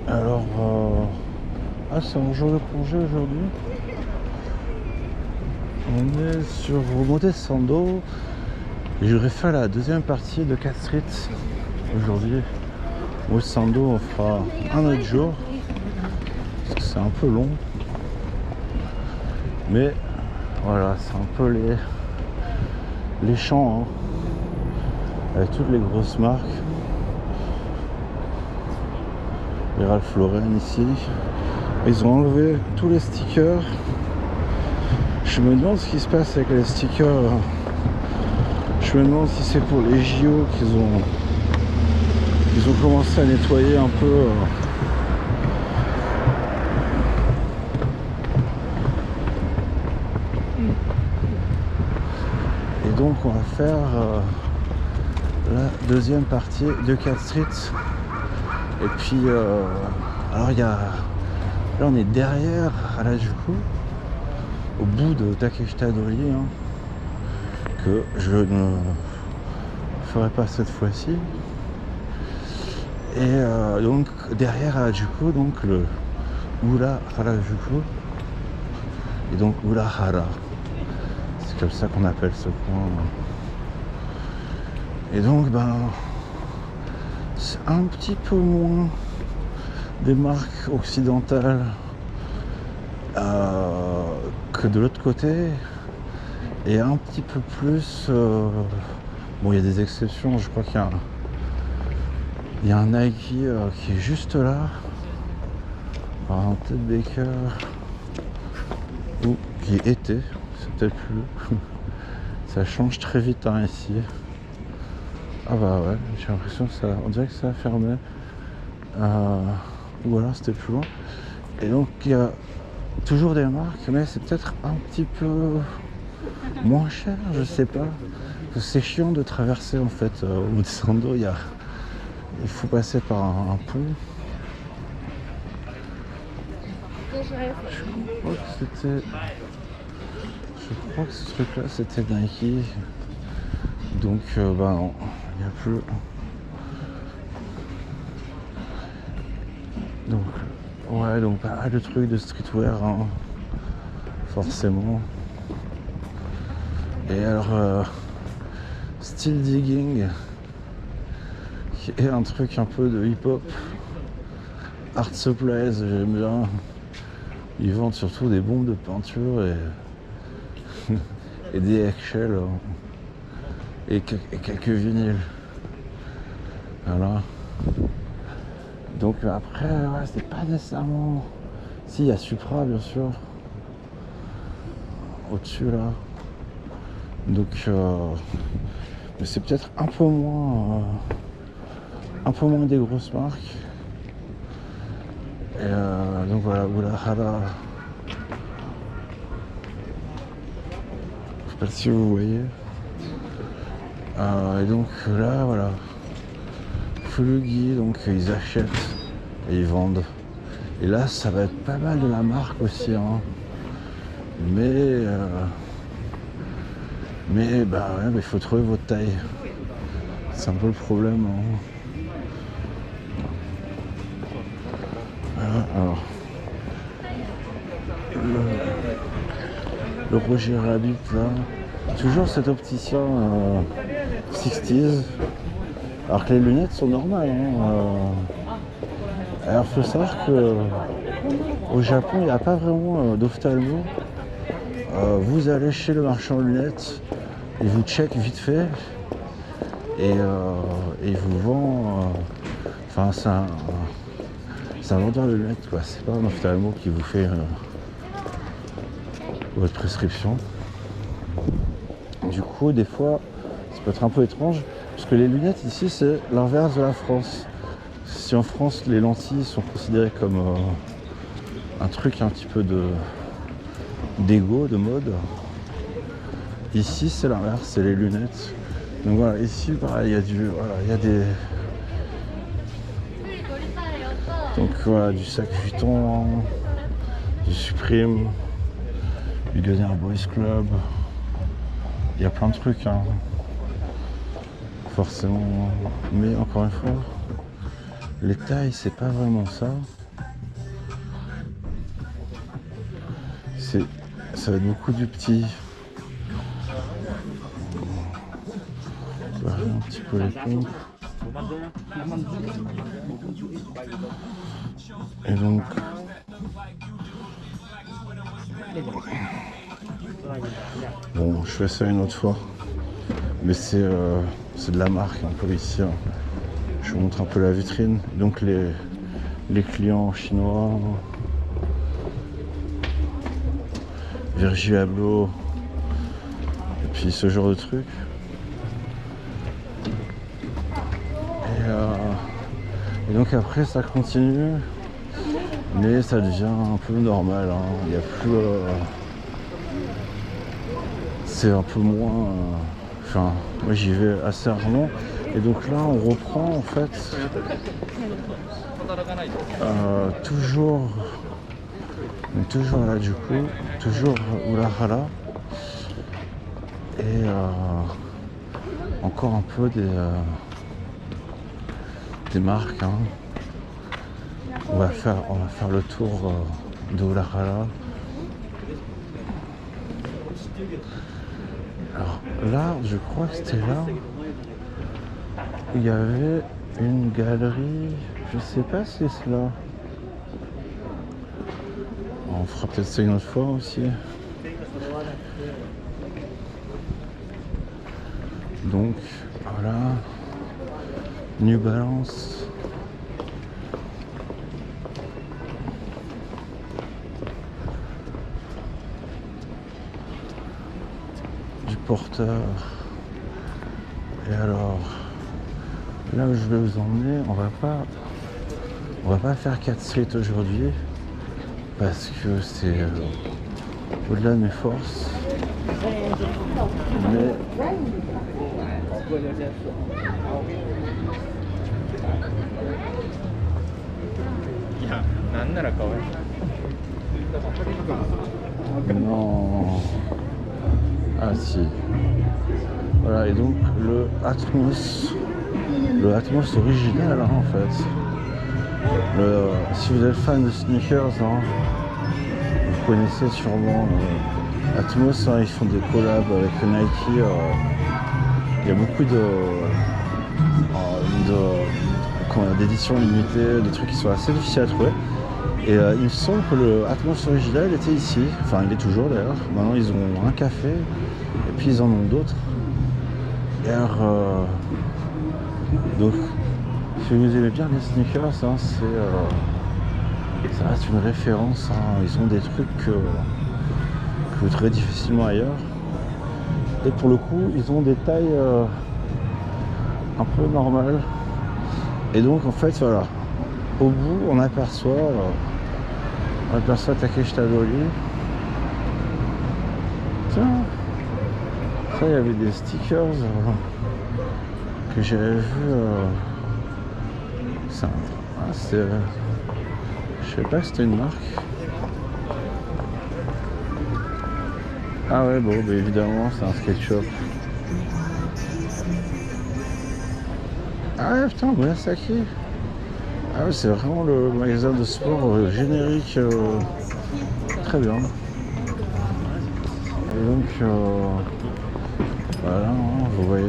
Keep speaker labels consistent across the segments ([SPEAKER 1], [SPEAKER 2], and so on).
[SPEAKER 1] Alors, c'est mon jour de congé aujourd'hui. On est sur Monte-Sando et j'aurais fait la deuxième partie de Cat Street aujourd'hui. Monte-Sando, on fera un autre jour parce que c'est un peu long, mais voilà, c'est un peu les champs, hein, avec toutes les grosses marques. Les Ralph Lauren ici, ils ont enlevé tous les stickers. Je me demande ce qui se passe avec les stickers. Je me demande si c'est pour les JO qu'ils ont commencé à nettoyer un peu. Et donc on va faire la deuxième partie de Cat Street. Et puis alors il y a, là on est derrière Harajuku, au bout de Takeshita Dori, hein, que je ne ferai pas cette fois-ci. Et donc derrière Harajuku, donc le Ura Harajuku, et donc Urahara, c'est comme ça qu'on appelle ce coin. Et donc c'est un petit peu moins des marques occidentales que de l'autre côté, et un petit peu plus bon, il y a des exceptions, je crois qu'il y a un Nike qui est juste là, un Ted Baker, ou qui était, c'est peut-être plus. Ça change très vite, hein, ici. Ah bah ouais, j'ai l'impression que ça, on dirait que ça a fermé, ou alors c'était plus loin. Et donc il y a toujours des marques, mais c'est peut-être un petit peu moins cher, je sais pas. C'est chiant de traverser en fait au Monte-Sando, il faut passer par un pont. Je crois que ce truc là c'était Nike. Donc non, il n'y a plus. Donc ouais, donc pas mal de trucs de streetwear, hein, forcément. Et alors Still Digging, qui est un truc un peu de hip-hop, Art Supplies, j'aime bien. Ils vendent surtout des bombes de peinture et des eggshells, et quelques vinyles. Voilà. Donc après, ouais, c'est pas nécessairement... Si, il y a Supra, bien sûr. Au-dessus, là. Donc, mais c'est peut-être un peu moins des grosses marques. Et donc voilà, Urahara. Je sais pas si vous voyez. Et donc là, voilà. Fulugi, donc ils achètent et ils vendent. Et là, ça va être pas mal de la marque aussi, hein. Mais bah ouais, il faut trouver votre taille. C'est un peu le problème, hein. Voilà, alors le Roger Rabbit là, toujours cet opticien 60s, alors que les lunettes sont normales, hein. Alors il faut savoir que au Japon il n'y a pas vraiment d'ophtalmo. Vous allez chez le marchand de lunettes, il vous check vite fait et il vous vend, enfin c'est un vendeur de lunettes, quoi. C'est pas un ophtalmo qui vous fait votre prescription. Du coup, des fois, ça peut être un peu étrange, parce que les lunettes ici, c'est l'inverse de la France. Si en France, les lentilles sont considérées comme un truc un petit peu d'égo, de mode, ici, c'est l'inverse, c'est les lunettes. Donc voilà, ici, pareil, il y a des... Donc voilà, du sac Vuitton, du Supreme, du Gunner Boys Club, il y a plein de trucs, hein. Forcément. Mais encore une fois, les tailles, c'est pas vraiment ça. Ça va être beaucoup du petit. Un petit peu les pompes. Et donc bon, je fais ça une autre fois, mais c'est de la marque un peu ici, hein. Je vous montre un peu la vitrine. Donc les clients chinois, Virgil Abloh, et puis ce genre de truc. Et donc après ça continue, mais ça devient un peu normal, hein. Il n'y a plus c'est un peu moins enfin moi j'y vais assez rarement, et donc là on reprend en fait toujours là du coup, toujours Oulahalla, et encore un peu des marques, hein. On va faire le tour de Oulahalla. Alors là, je crois que c'était là où il y avait une galerie, je sais pas si c'est là. On fera peut-être ça une autre fois aussi. Donc voilà, New Balance. Du porteur. Et alors, là où je vais vous emmener, on va pas faire 4 street aujourd'hui parce que c'est au-delà de mes forces. Mais non. Ah si. Voilà, et donc le Atmos original, hein, en fait. Si vous êtes fan de sneakers, hein, vous connaissez sûrement Atmos, hein, ils font des collabs avec Nike. Il y a beaucoup d'éditions limitées, de trucs qui sont assez difficiles à trouver. Et il me semble que le Atmos original était ici, enfin il est toujours d'ailleurs. Maintenant ils ont un café et puis ils en ont d'autres. Et alors, donc si vous aimez bien les sneakers, hein, ça reste une référence, hein. Ils ont des trucs que vous trouvez difficilement ailleurs. Et pour le coup, ils ont des tailles un peu normales. Et donc en fait, voilà, au bout, on aperçoit Takeshi Tadori. Tiens, ça, il y avait des stickers que j'avais vu. Je savais pas que c'était une marque. Ah ouais, bon, bah évidemment, c'est un skate shop. Ah ouais, putain, Murasaki. Ah ouais, c'est vraiment le magasin de sport générique. Très bien. Et donc, voilà, hein, vous voyez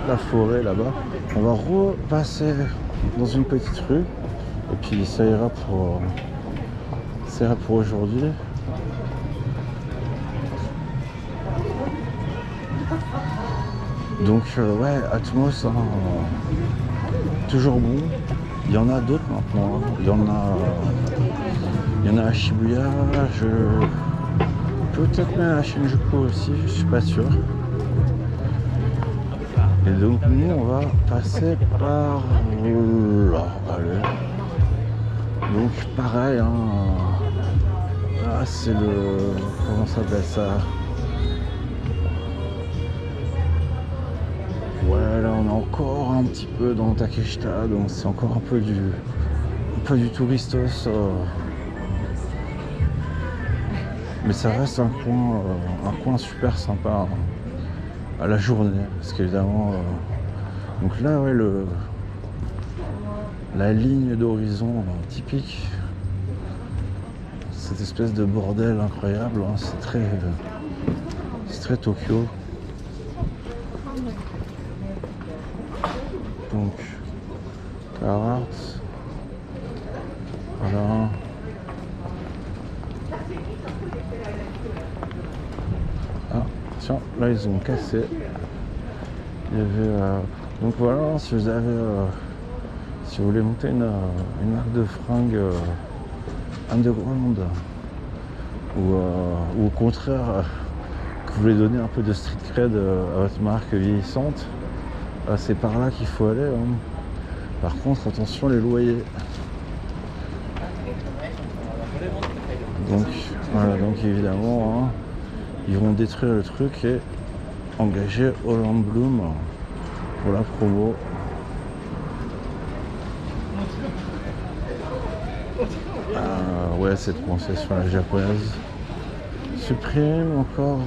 [SPEAKER 1] la forêt là-bas. On va repasser dans une petite rue. Et puis ça ira pour aujourd'hui. Donc ouais, Atmos, hein, toujours bon. Il y en a d'autres maintenant, hein. Il y en a à Shibuya, peut-être même à Shinjuku aussi, je suis pas sûr. Et donc nous on va passer par là, allez. Donc pareil, hein, là c'est le, comment ça s'appelle ça? Ouais, là on est encore un petit peu dans Takeshita, donc c'est encore un peu du touristos. Mais ça reste un coin super sympa à la journée. Parce qu'évidemment, donc là, ouais, la ligne d'horizon typique, cette espèce de bordel incroyable, hein, c'est très Tokyo. Donc, Carhartt, voilà. Ah, tiens, là ils ont cassé. Il y avait, donc voilà, si vous avez, si vous voulez monter une marque de fringues underground, ou au contraire, que vous voulez donner un peu de street cred à votre marque vieillissante, c'est par là qu'il faut aller, hein. Par contre, attention les loyers. Donc voilà, donc évidemment, hein, ils vont détruire le truc et engager Holland Bloom pour la promo. Ouais, cette concession la japonaise supprime encore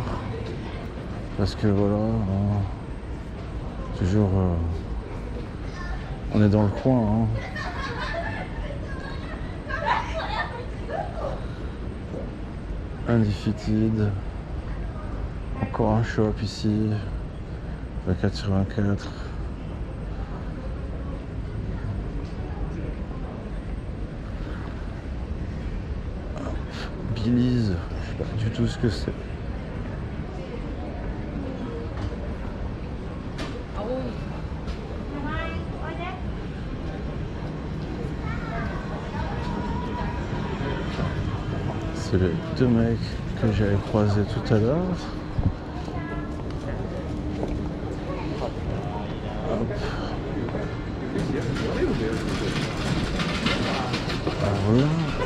[SPEAKER 1] parce que voilà, hein, toujours on est dans le coin, hein. Undefeated, encore un shop ici, la 84. Billy's, je sais pas du tout ce que c'est. C'est les deux mecs que j'avais croisés tout à l'heure. Alors là,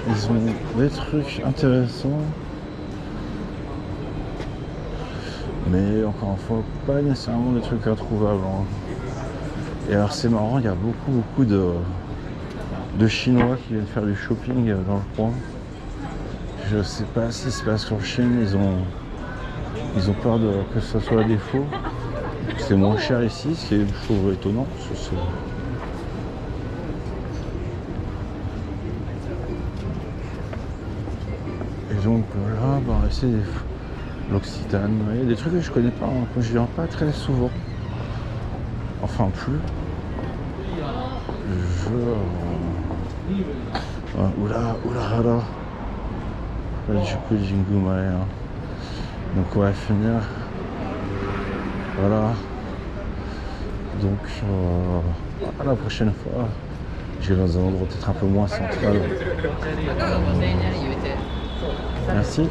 [SPEAKER 1] ils ont des trucs intéressants. Mais encore une fois, pas nécessairement des trucs introuvables, hein. Et alors c'est marrant, il y a beaucoup de Chinois qui viennent faire du shopping dans le coin. Je sais pas si c'est parce qu'en Chine ils ont peur que ça soit à défaut. C'est moins cher ici, ce qui est, je trouve, étonnant. Et donc là, c'est l'Occitane. Il y a des trucs que je connais pas, hein, que je viens pas très souvent. Enfin plus. Oula. Là, du coup, Jingumae, hein. Donc on va finir. Voilà. Donc à la prochaine fois, j'irai dans un endroit peut-être un peu moins central. Merci.